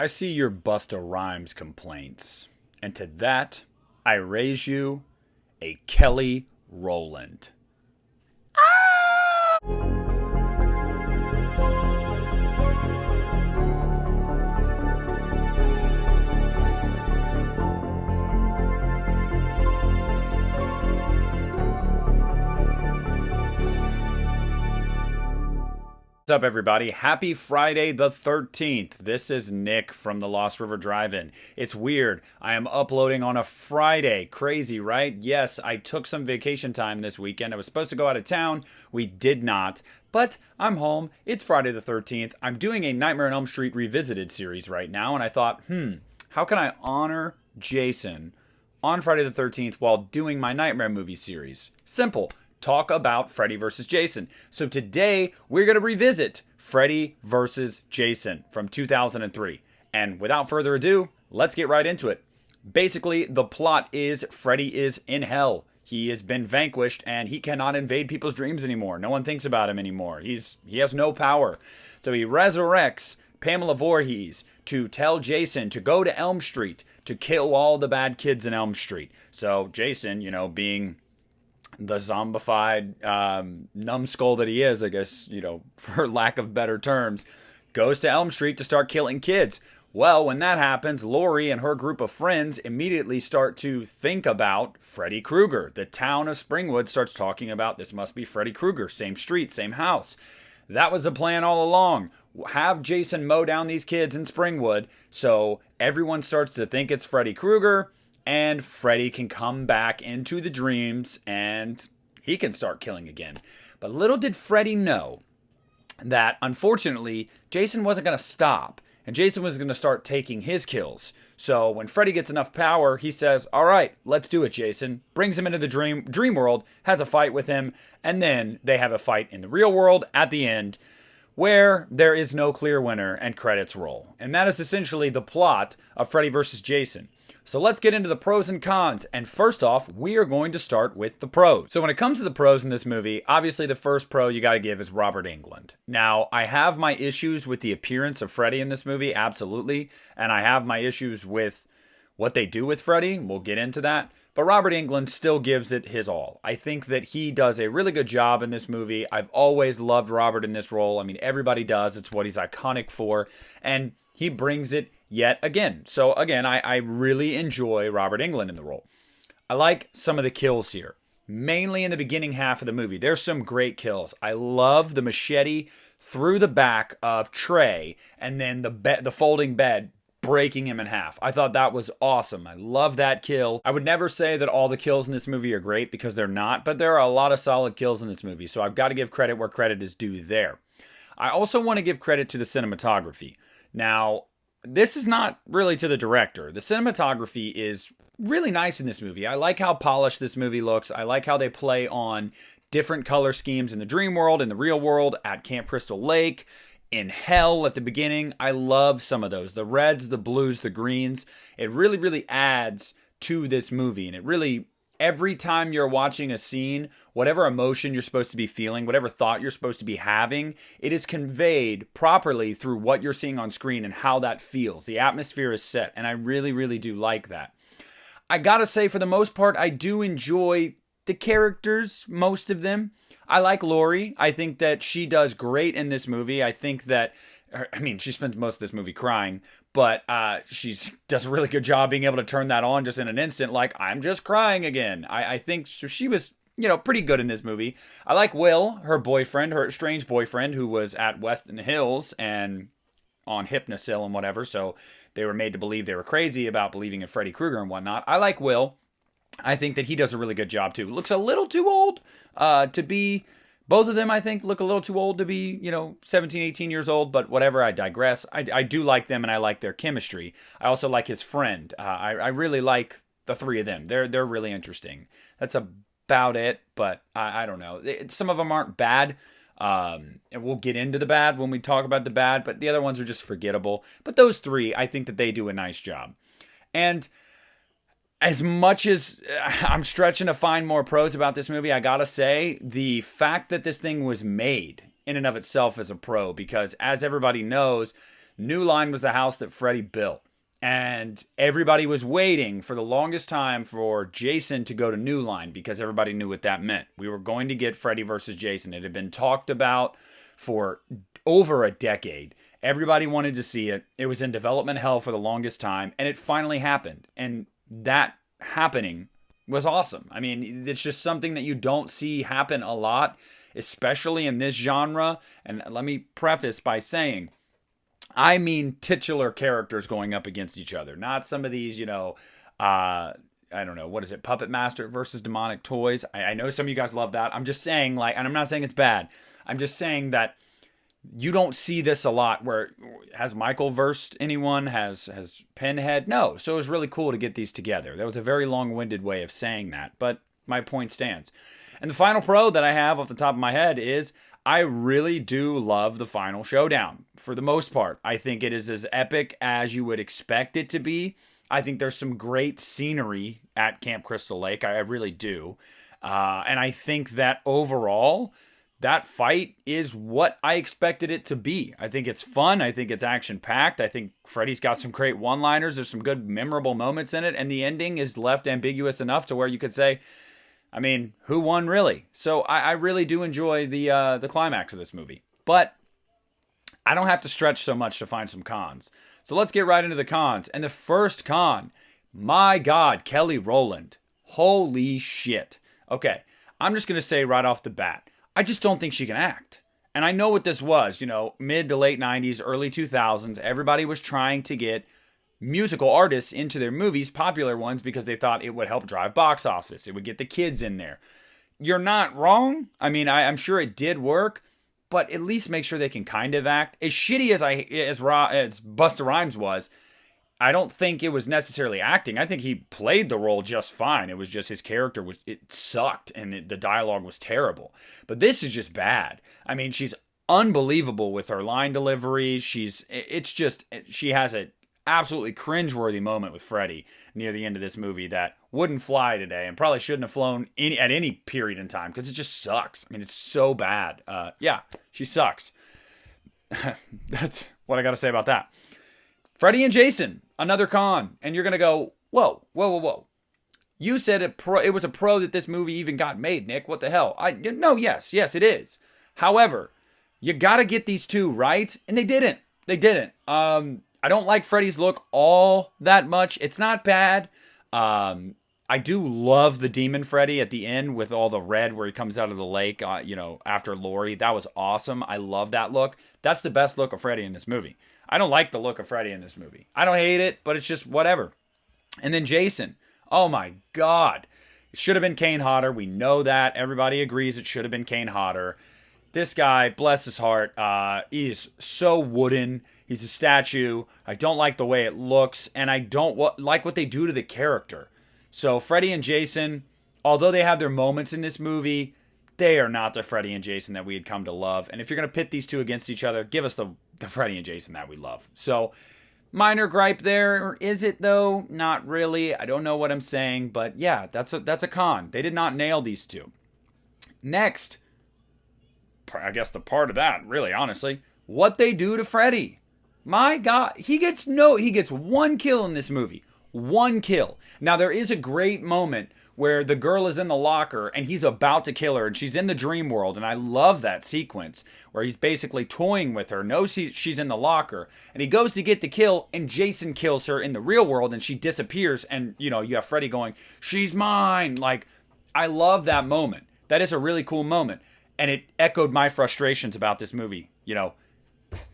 I see your Busta Rhymes complaints, and to that, I raise you a Kelly Rowland. What's up, everybody? Happy Friday the 13th. This is Nick from the Lost River Drive-In. It's weird. I am uploading on a Friday. Crazy, right? Yes, I took some vacation time this weekend. I was supposed to go out of town. We did not. But I'm home. It's Friday the 13th. I'm doing a Nightmare on Elm Street Revisited series right now, and I thought, how can I honor Jason on Friday the 13th while doing my Nightmare movie series? Simple. Talk about Freddy versus Jason. So today we're going to revisit Freddy versus Jason from 2003. And without further ado, let's get right into it. Basically, the plot is Freddy is in hell. He has been vanquished and he cannot invade people's dreams anymore. No one thinks about him anymore. He has no power. So he resurrects Pamela Voorhees to tell Jason to go to Elm Street to kill all the bad kids in Elm Street. So Jason, being the zombified numbskull that he is, I guess, for lack of better terms, goes to Elm Street to start killing kids. Well, when that happens, Lori and her group of friends immediately start to think about Freddy Krueger. The town of Springwood starts talking about this must be Freddy Krueger. Same street, same house. That was the plan all along. Have Jason mow down these kids in Springwood so everyone starts to think it's Freddy Krueger. And Freddy can come back into the dreams and he can start killing again. But little did Freddy know that, unfortunately, Jason wasn't going to stop. And Jason was going to start taking his kills. So when Freddy gets enough power, he says, all right, let's do it, Jason. Brings him into the dream world, has a fight with him. And then they have a fight in the real world at the end, where there is no clear winner and credits roll. And that is essentially the plot of Freddy vs. Jason. So let's get into the pros and cons. And first off, we are going to start with the pros. So when it comes to the pros in this movie, obviously the first pro you got to give is Robert Englund. Now, I have my issues with the appearance of Freddy in this movie, absolutely. And I have my issues with what they do with Freddy. We'll get into that. But Robert Englund still gives it his all. I think that he does a really good job in this movie. I've always loved Robert in this role. I mean, everybody does. It's what he's iconic for. And he brings it yet again. So again, I really enjoy Robert Englund in the role. I like some of the kills here. Mainly in the beginning half of the movie. There's some great kills. I love the machete through the back of Trey and then the folding bed breaking him in half. I thought that was awesome. I love that kill. I would never say that all the kills in this movie are great because they're not, but there are a lot of solid kills in this movie, so I've got to give credit where credit is due there. I also want to give credit to the cinematography. Now, this is not really to the director. The cinematography is really nice in this movie. I like how polished this movie looks. I like how they play on different color schemes in the dream world, in the real world, at Camp Crystal Lake, in hell at the beginning. I love some of those. The reds, the blues, the greens. It really, really adds to this movie. And it really, every time you're watching a scene, whatever emotion you're supposed to be feeling, whatever thought you're supposed to be having, it is conveyed properly through what you're seeing on screen and how that feels. The atmosphere is set. And I really, really do like that. I gotta say, for the most part, I do enjoy the characters, most of them. I like Lori. I think that she does great in this movie. I think that, she spends most of this movie crying, but she does a really good job being able to turn that on just in an instant, like, I'm just crying again. I think she was, pretty good in this movie. I like Will, her boyfriend, her strange boyfriend, who was at Weston Hills and on Hypnosil and whatever, so they were made to believe they were crazy about believing in Freddy Krueger and whatnot. I like Will. I think that he does a really good job too. Looks a little too old to be, both of them I think look a little too old to be, 17, 18 years old, but whatever, I digress. I do like them and I like their chemistry. I also like his friend. I really like the three of them. They're really interesting. That's about it, but I don't know. Some of them aren't bad. And we'll get into the bad when we talk about the bad, but the other ones are just forgettable. But those three, I think that they do a nice job. And as much as I'm stretching to find more pros about this movie, I gotta say, the fact that this thing was made in and of itself is a pro, because as everybody knows, New Line was the house that Freddy built. And everybody was waiting for the longest time for Jason to go to New Line because everybody knew what that meant. We were going to get Freddy versus Jason. It had been talked about for over a decade. Everybody wanted to see it. It was in development hell for the longest time, and it finally happened. And that happening was awesome. I mean, it's just something that you don't see happen a lot, especially in this genre. And let me preface by saying, I mean titular characters going up against each other, not some of these, I don't know, what is it, Puppet Master versus Demonic Toys. I know some of you guys love that. I'm just saying, and I'm not saying it's bad. I'm just saying that you don't see this a lot. Where has Michael versed anyone? Has Pinhead? No. So it was really cool to get these together. That was a very long-winded way of saying that, but my point stands. And the final pro that I have off the top of my head is I really do love the final showdown for the most part. I think it is as epic as you would expect it to be. I think there's some great scenery at Camp Crystal Lake. I really do. And I think that overall, that fight is what I expected it to be. I think it's fun. I think it's action-packed. I think Freddy's got some great one-liners. There's some good, memorable moments in it. And the ending is left ambiguous enough to where you could say, I mean, who won really? So I really do enjoy the climax of this movie. But I don't have to stretch so much to find some cons. So let's get right into the cons. And the first con, my God, Kelly Rowland. Holy shit. Okay, I'm just going to say right off the bat, I just don't think she can act. And I know what this was, mid to late 90s, early 2000s. Everybody was trying to get musical artists into their movies, popular ones, because they thought it would help drive box office. It would get the kids in there. You're not wrong. I mean, I'm sure it did work, but at least make sure they can kind of act. As shitty as Busta Rhymes was, I don't think it was necessarily acting. I think he played the role just fine. It was just his character it sucked and the dialogue was terrible. But this is just bad. I mean, she's unbelievable with her line delivery. She has an absolutely cringeworthy moment with Freddy near the end of this movie that wouldn't fly today and probably shouldn't have flown at any period in time because it just sucks. I mean, it's so bad. Yeah, she sucks. That's what I got to say about that. Freddy and Jason, another con. And you're going to go, whoa. You said it was a pro that this movie even got made, Nick. What the hell? No, yes, it is. However, you got to get these two right. And they didn't. I don't like Freddy's look all that much. It's not bad. I do love the Demon Freddy at the end with all the red where he comes out of the lake, after Laurie. That was awesome. I love that look. That's the best look of Freddy in this movie. I don't like the look of Freddy in this movie. I don't hate it, but it's just whatever. And then Jason. Oh my God. It should have been Kane Hodder. We know that. Everybody agrees it should have been Kane Hodder. This guy, bless his heart, he is so wooden. He's a statue. I don't like the way it looks, and I don't like what they do to the character. So Freddy and Jason, although they have their moments in this movie, they are not the Freddy and Jason that we had come to love. And if you're going to pit these two against each other, give us the Freddy and Jason that we love. So minor gripe there. Or is it, though? Not really. I don't know what I'm saying, but yeah, that's a con. They did not nail these two. Next, I guess the part of that, really, honestly, what they do to Freddy. My God, he gets one kill in this movie. One kill. Now, there is a great moment where the girl is in the locker and he's about to kill her and she's in the dream world. And I love that sequence where he's basically toying with her, knows she's in the locker, and he goes to get the kill and Jason kills her in the real world and she disappears. And, you have Freddy going, "She's mine." Like, I love that moment. That is a really cool moment. And it echoed my frustrations about this movie.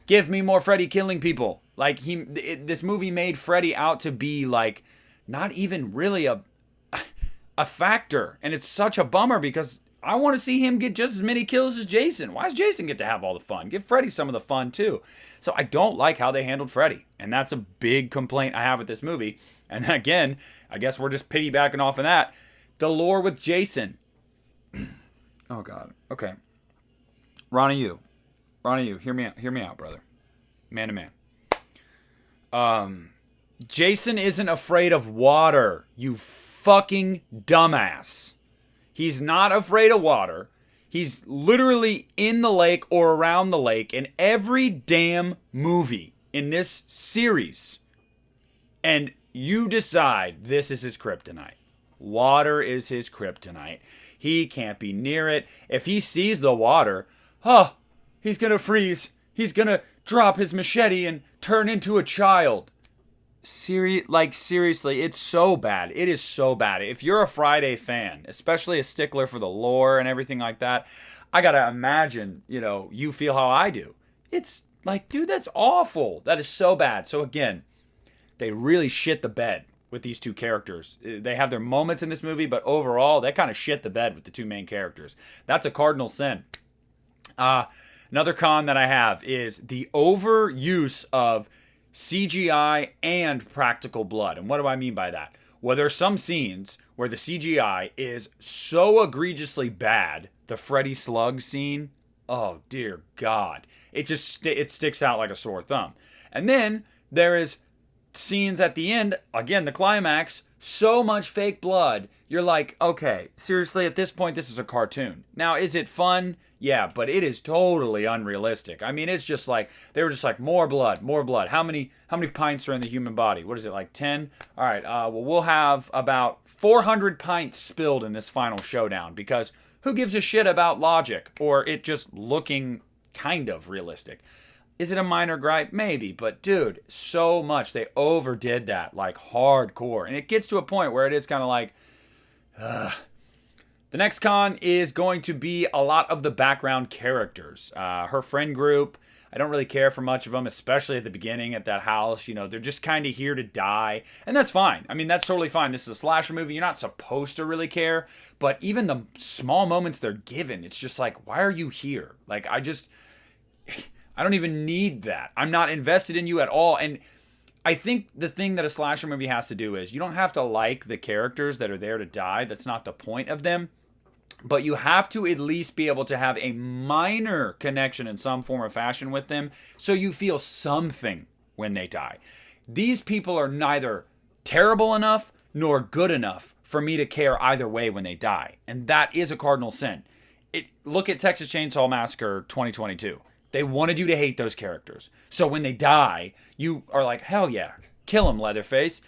Give me more Freddy killing people. Like, this movie made Freddy out to be like not even really a factor. And it's such a bummer because I want to see him get just as many kills as Jason. Why does Jason get to have all the fun? Give Freddy some of the fun too. So I don't like how they handled Freddy. And that's a big complaint I have with this movie. And then again, I guess we're just piggybacking off of that. The lore with Jason. Oh God. Okay. Ronnie, you, hear me out, brother. Man to man. Jason isn't afraid of water, you fucking dumbass. He's not afraid of water. He's literally in the lake or around the lake in every damn movie in this series, and you decide this is his kryptonite. Water is his kryptonite. He can't be near it. If he sees the water, he's going to freeze. He's going to drop his machete and turn into a child. Seriously, it's so bad. It is so bad. If you're a Friday fan, especially a stickler for the lore and everything like that, I got to imagine, you feel how I do. It's like, dude, that's awful. That is so bad. So again, they really shit the bed with these two characters. They have their moments in this movie, but overall, they kind of shit the bed with the two main characters. That's a cardinal sin. Another con that I have is the overuse of CGI and practical blood. And what do I mean by that? Well, there are some scenes where the CGI is so egregiously bad. The Freddy slug scene, oh dear God. It just it sticks out like a sore thumb. And then there is scenes at the end, again, the climax, so much fake blood. You're like, okay, seriously, at this point, this is a cartoon. Now, is it fun? Yeah, but it is totally unrealistic. I mean, it's just like, they were just like, more blood, more blood. How many pints are in the human body? What is it, like 10? All right, well, we'll have about 400 pints spilled in this final showdown, because who gives a shit about logic or it just looking kind of realistic? Is it a minor gripe? Maybe, but dude, so much. They overdid that, like hardcore. And it gets to a point where it is kind of like, The next con is going to be a lot of the background characters. Her friend group, I don't really care for much of them, especially at the beginning at that house. They're just kind of here to die. And that's fine. I mean, that's totally fine. This is a slasher movie. You're not supposed to really care. But even the small moments they're given, it's just like, why are you here? Like, I don't even need that. I'm not invested in you at all. And I think the thing that a slasher movie has to do is you don't have to like the characters that are there to die. That's not the point of them. But you have to at least be able to have a minor connection in some form or fashion with them so you feel something when they die. These people are neither terrible enough nor good enough for me to care either way when they die. And that is a cardinal sin. Look at Texas Chainsaw Massacre 2022. They wanted you to hate those characters. So when they die, you are like, hell yeah, kill them, Leatherface.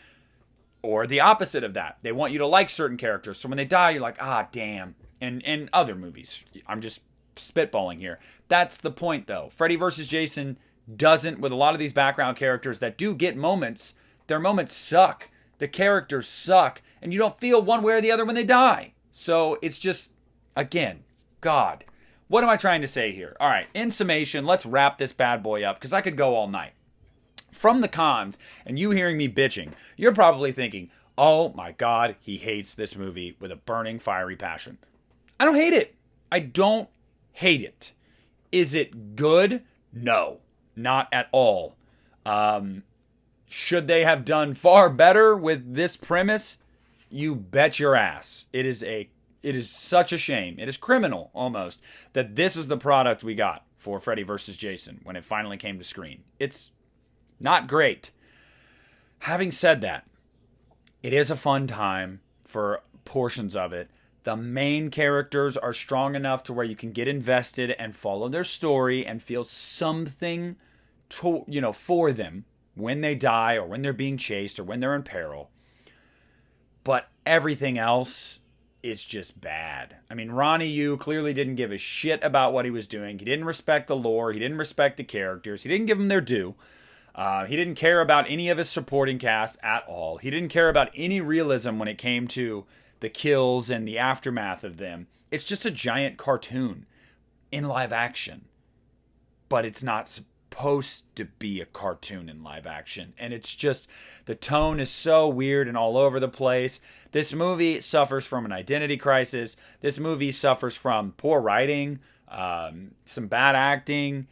Or the opposite of that. They want you to like certain characters. So when they die, you're like, damn. And in other movies, I'm just spitballing here. That's the point, though. Freddy vs. Jason doesn't, with a lot of these background characters that do get moments, their moments suck. The characters suck. And you don't feel one way or the other when they die. So it's just, again, God. What am I trying to say here? All right, in summation, let's wrap this bad boy up because I could go all night. From the cons, and you hearing me bitching, you're probably thinking, oh my God, he hates this movie with a burning, fiery passion. I don't hate it. I don't hate it. Is it good? No, not at all. Should they have done far better with this premise? You bet your ass. It is such a shame. It is criminal, almost, that this is the product we got for Freddy vs. Jason when it finally came to screen. It's not great. Having said that, it is a fun time for portions of it. The main characters are strong enough to where you can get invested and follow their story and feel something for them when they die or when they're being chased or when they're in peril. But everything else is just bad. I mean, Ronnie Yu clearly didn't give a shit about what he was doing. He didn't respect the lore. He didn't respect the characters. He didn't give them their due. He didn't care about any of his supporting cast at all. He didn't care about any realism when it came to the kills and the aftermath of them. It's just a giant cartoon in live action. But it's not supposed to be a cartoon in live action. And it's just, the tone is so weird and all over the place. This movie suffers from an identity crisis. This movie suffers from poor writing, some bad acting,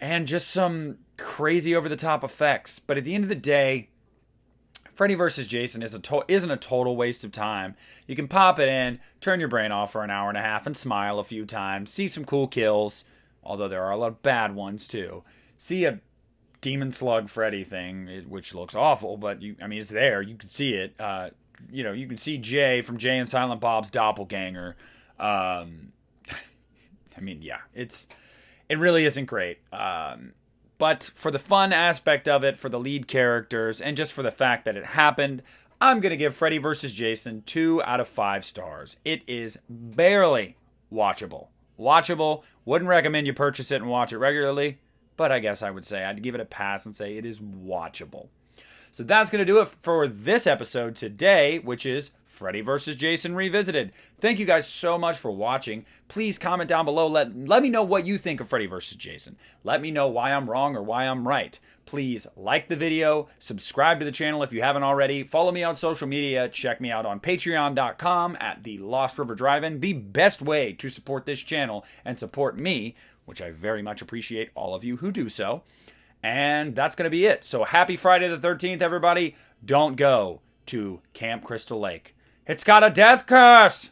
and just some crazy over-the-top effects. But at the end of the day, Freddy vs. Jason isn't a total waste of time. You can pop it in, turn your brain off for an hour and a half and smile a few times, see some cool kills, although there are a lot of bad ones too. See a demon slug Freddy thing, which looks awful, but it's there. You can see it. You can see Jay from Jay and Silent Bob's doppelganger. It really isn't great. But But for the fun aspect of it, for the lead characters, and just for the fact that it happened, I'm going to give Freddy vs. Jason 2 out of 5 stars. It is barely watchable. Watchable. Wouldn't recommend you purchase it and watch it regularly, but I guess I would say I'd give it a pass and say it is watchable. So that's going to do it for this episode today, which is Freddy vs. Jason Revisited. Thank you guys so much for watching. Please comment down below. Let me know what you think of Freddy vs. Jason. Let me know why I'm wrong or why I'm right. Please like the video, subscribe to the channel if you haven't already, follow me on social media, check me out on patreon.com at the Lost River Drive-In, the best way to support this channel and support me, which I very much appreciate all of you who do so. And that's going to be it. So happy Friday the 13th, everybody. Don't go to Camp Crystal Lake. It's got a death curse!